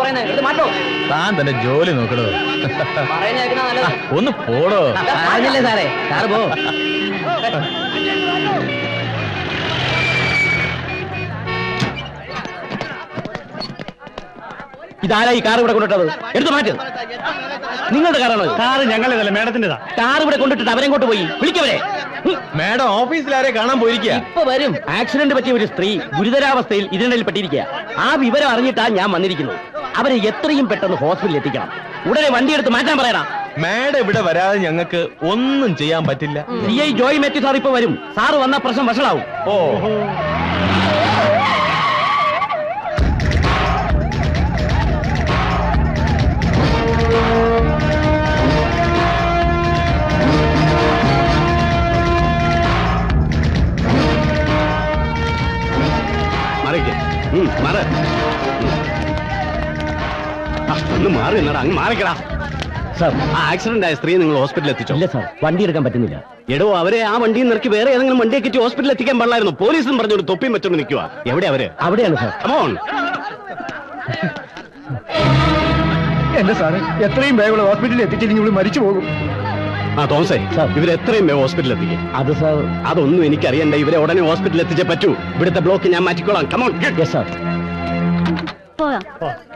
പറയുന്നത്? മാറ്റോ. താൻ തന്നെ ജോലി നോക്കണോ? ഒന്ന് പോടോ. അറിഞ്ഞില്ലേ സാറേ? സാറ് പോ. ഇതാരാ ഈ കാർ ഇവിടെ കൊണ്ടിട്ടത്? എടുത്തു മാറ്റും. നിങ്ങളുടെ കാറാണോ? കാറ് ഞങ്ങളേതല്ല, മേഡത്തിന്റെതാ. കാർ ഇവിടെ കൊണ്ടിട്ട് അവരെങ്ങോട്ട് പോയി? വിളിക്കവരെ. മേഡം ഓഫീസിലാരെ കാണാൻ പോയിരിക്കുക. ഇപ്പൊ വരും. ആക്സിഡന്റ് പറ്റിയ ഒരു സ്ത്രീ ഗുരുതരാവസ്ഥയിൽ ഇതിനിടയിൽ പെട്ടിരിക്കുക. ആ വിവരം അറിഞ്ഞിട്ടാ ഞാൻ വന്നിരിക്കുന്നത്. അവരെ എത്രയും പെട്ടെന്ന് ഹോസ്പിറ്റലിൽ എത്തിക്കണം. ഉടനെ വണ്ടി എടുത്ത് മാറ്റാൻ പറയണം. മേഡം ഇവിടെ വരാതെ ഞങ്ങൾക്ക് ഒന്നും ചെയ്യാൻ പറ്റില്ല. CI ജോയ് മാത്യു സാർ ഇപ്പൊ വരും. സാറ് വന്ന പ്രശ്നം വഷളാവും. ഓ, ഒന്ന് മാറി എന്നടാ, അങ്ങ് മാറിക്കടാ. സാർ, ആ ആക്സിഡന്റ് ആയ സ്ത്രീ നിങ്ങൾ ഹോസ്പിറ്റലിൽ എത്തിച്ചോ? ഇല്ല സാർ, വണ്ടി എടുക്കാൻ പറ്റുന്നില്ല. എടോ, അവരെ ആ വണ്ടിയിൽ നിറക്കി വേറെ ഏതെങ്കിലും വണ്ടിയെ കയറ്റി ഹോസ്പിറ്റലിൽ എത്തിക്കാൻ പാടില്ലായിരുന്നു. പോലീസും പറഞ്ഞൊരു തൊപ്പിയും മറ്റൊന്ന് നിൽക്കുക. എവിടെ അവര്? അവിടെയാണ് സാർ. കമോൺ. എന്റെ സാറ് എത്രയും വേഗം ഹോസ്പിറ്റലിൽ എത്തിച്ചില്ലെങ്കിൽ ഇവിടെ മരിച്ചു പോകും. ആ തോമസേ, ഇവരെത്രയും വേഗം ഹോസ്പിറ്റലിൽ എത്തിക്കും. അത് സാർ, അതൊന്നും എനിക്കറിയണ്ട. ഇവരെ ഉടനെ ഹോസ്പിറ്റലിൽ എത്തിച്ചേ പറ്റൂ. ഇവിടുത്തെ ബ്ലോക്ക് ഞാൻ മാറ്റിക്കോളാം. കമോൺ. Yes sir.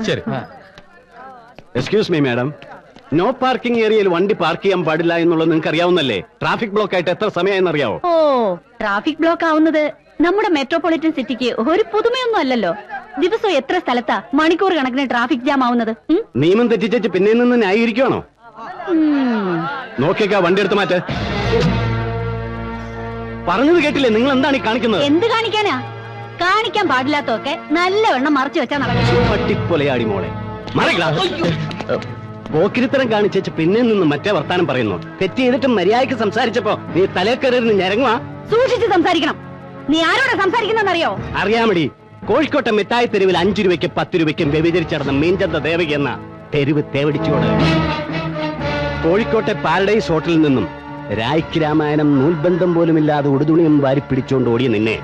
ശരി. Excuse me madam, no parking ഏരിയയിൽ വണ്ടി പാർക്ക് ചെയ്യാൻ പാടില്ല എന്നുള്ളത് നിങ്ങൾക്ക് അറിയാവുന്നല്ലേ? ട്രാഫിക് ബ്ലോക്ക് ആയിട്ട് എത്ര സമയമായെന്ന് അറിയാവോ? ഓ, ട്രാഫിക് ബ്ലോക്ക് ആവുന്നത് നമ്മുടെ മെട്രോപൊളിറ്റൻ സിറ്റിക്ക് ഒരു പുതുമയൊന്നും അല്ലല്ലോ. ദിവസവും എത്ര സ്ഥലത്താ മണിക്കൂർ കണക്കിന് ട്രാഫിക് ജാം ആവുന്നത്? നിയമം തെറ്റിച്ച് പിന്നെ നിന്ന് ന്യായീകരിക്കുവാണോ? നോക്കിയേക്കാ, വണ്ടി എടുത്ത് മാറ്റ്. പറഞ്ഞത് കേട്ടില്ലേ? നിങ്ങൾ എന്താണ് ഈ കാണിക്കുന്നത്? എന്ത് കാണിക്കാനാ? കാണിക്കാൻ പാടില്ലാത്തൊക്കെ നല്ലവണ്ണം മറച്ചു വെച്ചാ നടക്കും. പട്ടിപ്പൊലയാടി മോളെ, പോക്കിരിത്തരം കാണിച്ചു പിന്നെ നിന്ന് മറ്റേ വർത്താനം പറയുന്നു. തെറ്റ് ചെയ്തിട്ട് മര്യാദയ്ക്ക് സംസാരിച്ചപ്പോ നീ തലേക്കറിന്ന് ഞരങ്ങുവാ. സൂക്ഷിച്ച് സംസാരിക്കണം. നീ ആരോടെ സംസാരിക്കുന്നറിയോ? അറിയാമടി, കോഴിക്കോട്ടെ മിഠായി തെരുവിൽ 5 രൂപയ്ക്കും 10 രൂപയ്ക്കും വ്യഭിചരിച്ചടന്ന മീൻചന്ത ദേവകി എന്ന തെരുവ് തേവടിച്ചോട്. കോഴിക്കോട്ടെ പാരഡൈസ് ഹോട്ടലിൽ നിന്നും രായ്ക്ക് രാമായണം നൂൽബന്ധം പോലുമില്ലാതെ ഉടുതുണിയും വാരിപ്പിടിച്ചോണ്ട് ഓടിയ നിന്നെ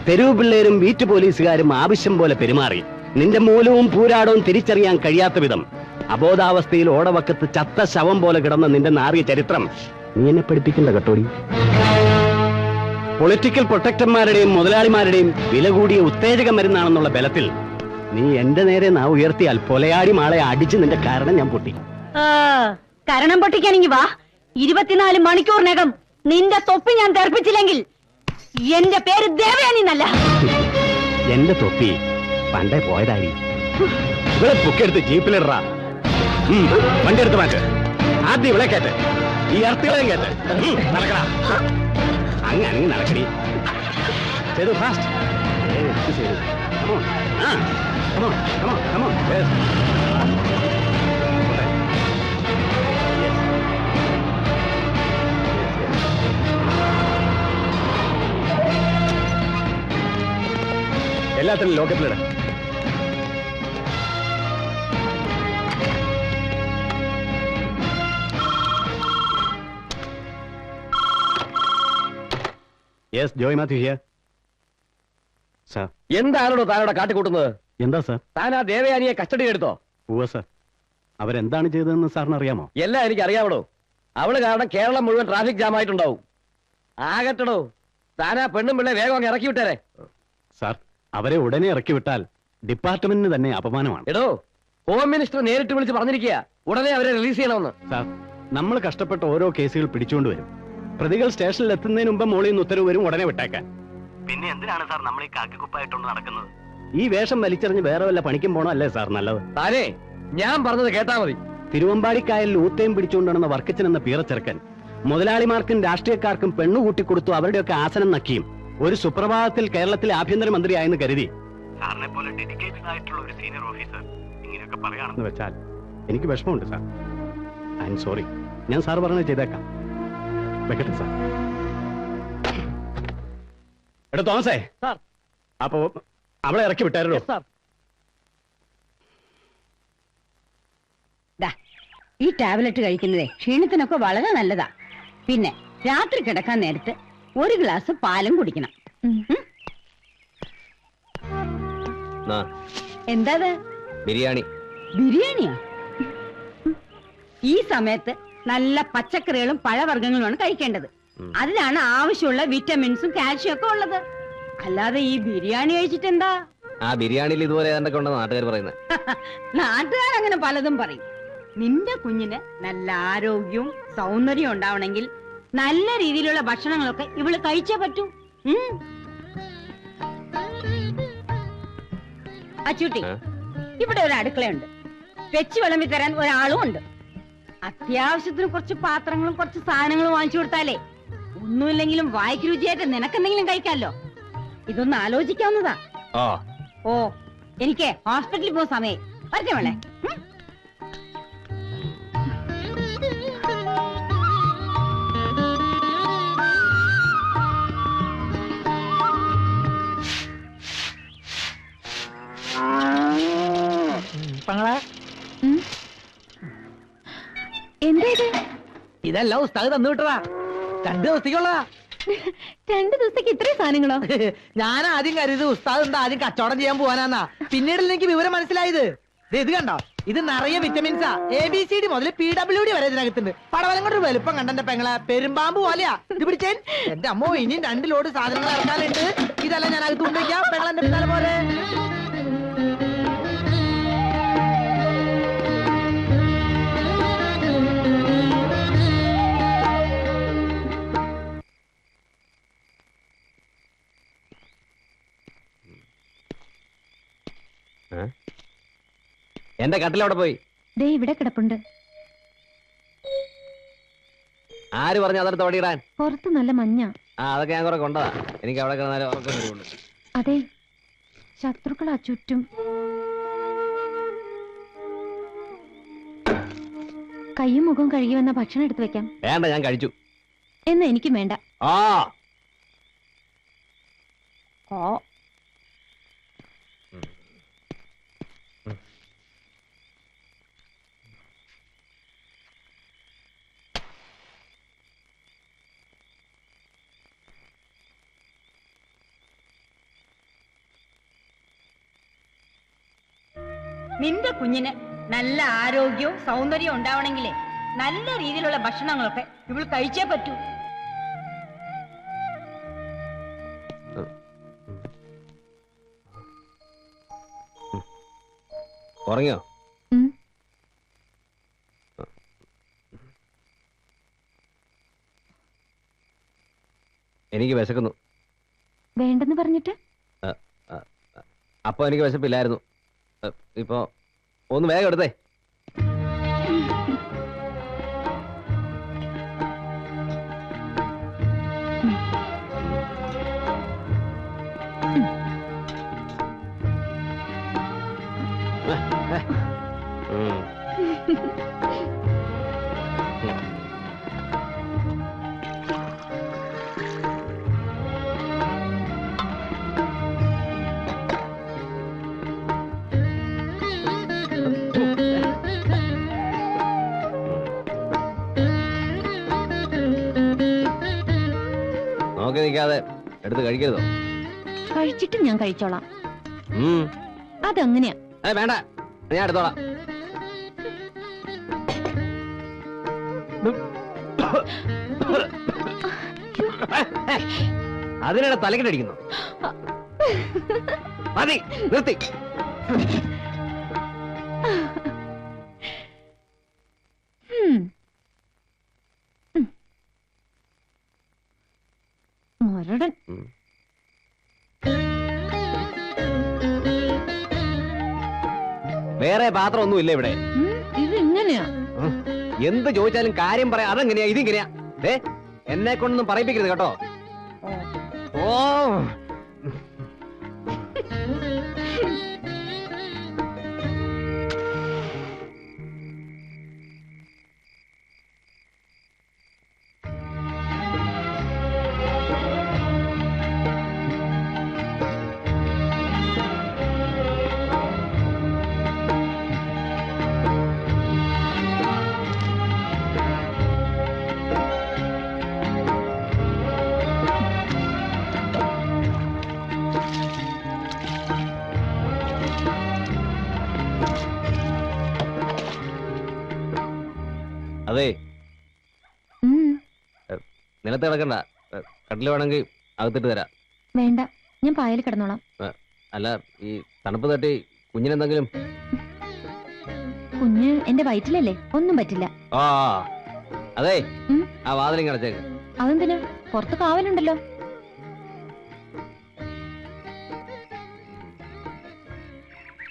തെരുവ് പിള്ളേരും വീട്ടു പോലീസുകാരും ആവശ്യം പോലെ പെരുമാറി. നിന്റെ മൂലവും പൂരാടവും തിരിച്ചറിയാൻ കഴിയാത്ത വിധം അബോധാവസ്ഥയിൽ ഓടവക്കത്ത് ചത്ത ശവം പോലെ കിടന്ന നിന്റെ നാറിയ ചരിത്രം നീ എന്നെ പഠിപ്പിക്കണ്ട കേട്ടോടി. പൊളിറ്റിക്കൽ പ്രൊട്ടക്ടർമാരുടെയും മുതലാളിമാരുടെയും വില കൂടിയ ഉത്തേജക മരുന്നാണെന്നുള്ള ബലത്തിൽ നീ എന്റെ നേരെ നാ ഉയർത്തിയാൽ പൊലയാടി മാളെ അടിച്ച് നിന്റെ കാരണം ഞാൻ പൊട്ടി. കരണം പൊട്ടിക്കാനെങ്കി വാ. 24 മണിക്കൂറിനകം നിന്റെ തൊപ്പി ഞാൻ തെറിപ്പിച്ചില്ലെങ്കിൽ എന്റെ പേര് ദേവയാനിന്നല്ല. എന്റെ തൊപ്പി പണ്ടേ പോയതായി. ഇവിടെ പൊക്കെടുത്ത് ജീപ്പിലിടറാ. വണ്ടി എടുത്ത് മാറ്റ്. ആദ്യം ഇവിടെ കേട്ട്, ഈ അർത്ഥികളെയും കേട്ട് നടക്കടാ. അങ്ങനെ നടക്കടി. ചെയ്തു ഫാസ്റ്റ്. എല്ലാത്തിനും ലോക്കത്തിലിട. Yes, Joy Mathew here. Sir, എന്താണോ താനോടെ കാട്ടിക്കൂട്ടുന്നത്? എന്താ സാർ? താൻ ആ ദേവയാനിയെ കസ്റ്റഡി എടുത്തോ? ഉവ്വ സാർ. അവരെന്താണ് ചെയ്തതെന്ന് സാറിന് അറിയാമോ? എല്ലാം എനിക്ക് അറിയാമോ. അവള് കാരണം കേരളം മുഴുവൻ ട്രാഫിക് ജാം ആയിട്ടുണ്ടാവും. ആകട്ടടോ, താനാ പെണ്ണും പിള്ളേ വേഗം അങ്ങ് ഇറക്കി വിട്ടേരെ. സാർ, അവരെ ഉടനെ ഇറക്കി വിട്ടാൽ ഡിപ്പാർട്ട്മെന്റിന് തന്നെ അപമാനമാണ്. എടോ, ഹോം മിനിസ്റ്റർ നേരിട്ട് വിളിച്ച് പറഞ്ഞിരിക്കുക ഉടനെ അവരെ റിലീസ് ചെയ്യണമെന്ന്. സാർ, നമ്മൾ കഷ്ടപ്പെട്ട ഓരോ കേസുകൾ പിടിച്ചുകൊണ്ടുവരും. പ്രതികൾ സ്റ്റേഷനിൽ എത്തുന്നതിന് മുമ്പ് മോളിൽ നിന്ന് ഉത്തരവ് വരും ഉടനെ വിട്ടേക്കാൻ. പിന്നെ എന്തിനാണ് സാർ നമ്മൾ ഈ കാക്കിക്കുപ്പായിട്ടുണ്ട് നടക്കുന്നത്? ഈ വേഷം വലിച്ചെറിഞ്ഞ് വേറെ വല്ല പണിക്കും പോണോ അല്ലേ സാർ നല്ലത്? താനേ ഞാൻ പറഞ്ഞത് കേട്ടാ മതി. തിരുവമ്പാടിക്കായലിൽ ഊത്തയും പിടിച്ചുകൊണ്ടുവന്ന വർക്കച്ചൻ എന്ന പീറച്ചെറുക്കൻ മുതലാളിമാർക്കും രാഷ്ട്രീയക്കാർക്കും പെണ്ണു കൂട്ടിക്കൊടുത്തു അവരുടെയൊക്കെ ആസനം നക്കിയും ഒരു സുപ്രഭാതത്തിൽ കേരളത്തിലെ ആഭ്യന്തരമന്ത്രിയായെന്ന് കരുതി സാറിനെ പോലെ ഡെഡിക്കേറ്റഡ് ആയിട്ടുള്ള ഒരു സീനിയർ ഓഫീസർ ഇങ്ങനെയൊക്കെ പറയാണെന്ന് വെച്ചാൽ എനിക്ക് വിഷമമുണ്ട് സാർ. I am sorry. ഞാൻ സാർ പറഞ്ഞത് ചെയ്തേക്കാം. വെക്കട്ടെ സാർ. എടാ തോമസേ, അപ്പോ അവളെ ഇറക്കി വിട്ടാരോ? ഈ ടാബ്ലറ്റ് കഴിക്കുന്നതേ ക്ഷീണത്തിനൊക്കെ വളരെ നല്ലതാ. പിന്നെ രാത്രി കിടക്കാൻ നേരത്ത് ഒരു ഗ്ലാസ് പാലും കുടിക്കണം. എന്താ ബിരിയാണി? ബിരിയാണിയാ? ഈ സമയത്ത് നല്ല പച്ചക്കറികളും പഴവർഗ്ഗങ്ങളുമാണ് കഴിക്കേണ്ടത്. അതിലാണ് ആവശ്യമുള്ള വിറ്റമിൻസും കാൽഷ്യം ഒക്കെ ഉള്ളത്. അല്ലാതെ ഈ ബിരിയാണി കഴിച്ചിട്ട് എന്താ? ആ ബിരിയാണിയിൽ ഇതുപോലെ ഏതാണ്ടൊക്കെ ഉണ്ടെന്ന് നാട്ടുകാർ പറയുന്നത്. നാട്ടുകാരങ്ങനെ പലതും പറയും. നിന്റെ കുഞ്ഞിന് നല്ല ആരോഗ്യവും സൗന്ദര്യവും ഉണ്ടാവണമെങ്കിൽ നല്ല രീതിയിലുള്ള ഭക്ഷണങ്ങളൊക്കെ ഇവള് കഴിച്ചേ പറ്റൂ. അച്ചൂട്ടി, ഇവിടെ ഒരു അടുക്കളയുണ്ട്. വെച്ച് വിളമ്പി തരാൻ ഒരാളും ഉണ്ട്. അത്യാവശ്യത്തിന് കുറച്ച് പാത്രങ്ങളും കുറച്ച് സാധനങ്ങളും വാങ്ങിച്ചു കൊടുത്താലേ ഒന്നുമില്ലെങ്കിലും വായിക്ക് രുചിയായിട്ട് നിനക്കെന്തെങ്കിലും കഴിക്കാമല്ലോ. ഇതൊന്ന് ആലോചിക്കാവുന്നതാ. ഓ, എനിക്ക് ഹോസ്പിറ്റലിൽ പോകുന്ന സമയം വരട്ടെ മോളെ. എന്താ ഇത്? ഇതല്ല ഉസ്താദ് തന്നു വിട്ടതാ. 2 ദിവസത്തേക്കുള്ളതാ. 2 ദിവസത്തേക്ക് ഇത്രയും സാധനങ്ങളോ? ഞാൻ ആദ്യം കരുതി ഉസ്താദ് എന്താ ആദ്യം കച്ചവടം ചെയ്യാൻ പോവാനാന്നാ. പിന്നീട് എനിക്ക് വിവരം മനസ്സിലായത്. ഇത് കണ്ടോ, ഇത് നിറയെ വിറ്റമിൻസാ. ABCD മുതൽ PWD വരെ ഇതിനകത്തുണ്ട്. പടവലം കൊണ്ട് വലുപ്പം കണ്ടെന്റെ പെങ്ങളെ പെരുമ്പാമ്പ് പോലെയാ. ഇത് പിടിച്ചേൻ എന്റെ അമ്മോ, ഇനിയും 2 ലോഡ് സാധനങ്ങൾ ഇറക്കാനുണ്ട്. ഇതെല്ലാം ഞാൻ അകത്ത് കൊണ്ടുവയ്ക്കാം. പെങ്ങളെന്റെ പിന്നാലെ പോലെ. എന്റെ കട്ടിലവിടെ പോയി. ദേ ഇവിടെ കിടപ്പുണ്ട്. ആര് പറഞ്ഞു അതെടുത്ത് ഓടിയിടാൻ? പുറത്ത് നല്ല മഞ്ഞ. അതൊക്കെ ഞാൻ കുറെ കൊണ്ടതാ. എനിക്ക് അവിടെ കിടന്നാലും ഉറക്കം വരുള്ളൂ. അതെ, ശത്രുക്കളാ ചുറ്റും. കയ്യും മുഖവും കഴുകി വന്ന ഭക്ഷണം എടുത്തു വെക്കാം. വേണ്ട, ഞാൻ കഴിച്ചു. എന്നാ എനിക്കും വേണ്ട. നിന്റെ കുഞ്ഞിന് നല്ല ആരോഗ്യവും സൗന്ദര്യവും ഉണ്ടാവണമെങ്കിലേ നല്ല രീതിയിലുള്ള ഭക്ഷണങ്ങളൊക്കെ ഇവൾ കഴിച്ചേ പറ്റൂ. ഉറങ്ങിയോ? എനിക്ക് വിശക്കുന്നു. വേണ്ടെന്ന് പറഞ്ഞിട്ട്? അപ്പൊ എനിക്ക് വിശപ്പില്ലായിരുന്നു. ഇപ്പൊ ഒന്ന് വേഗം എടുത്തേ. നോക്കി നിൽക്കാതെ എടുത്ത് കഴിക്കരുതോ? കഴിച്ചിട്ട് ഞാൻ കഴിച്ചോളാം. അതങ്ങനെയാ. വേണ്ട, ഞാൻ എടുത്തോളാം. അതിനിടെ തലക്കിട്ടടിക്കുന്നു. മതി, നിർത്തി. മരടൻ. വേറെ പാത്രം ഒന്നുമില്ല ഇവിടെ. ഇത് ഇങ്ങനെയാ. എന്ത് ചോദിച്ചാലും കാര്യം പറയാം. അതെങ്ങനെയാ ഇതിങ്ങനെയാ? എന്നെ കൊണ്ടൊന്നും പറയിപ്പിക്കരുത് കേട്ടോ. ഓ, അതെ ഉം, നിലത്ത് കിടക്കണ്ട, കട്ടില് വേണമെങ്കിൽ അകത്തിട്ട് തരാം. വേണ്ട, ഞാൻ പായൽ കിടന്നോളാം. അല്ല, ഈ തണുപ്പ് തട്ടി കുഞ്ഞിനെന്തെങ്കിലും. കുഞ്ഞ് എന്റെ വയറ്റിലല്ലേ, ഒന്നും പറ്റില്ല. ആ അതെ, ഉം. ആ വാതിലും കിടച്ചേക്ക്. അതെന്തിനാ? പുറത്ത് കാവലുണ്ടല്ലോ.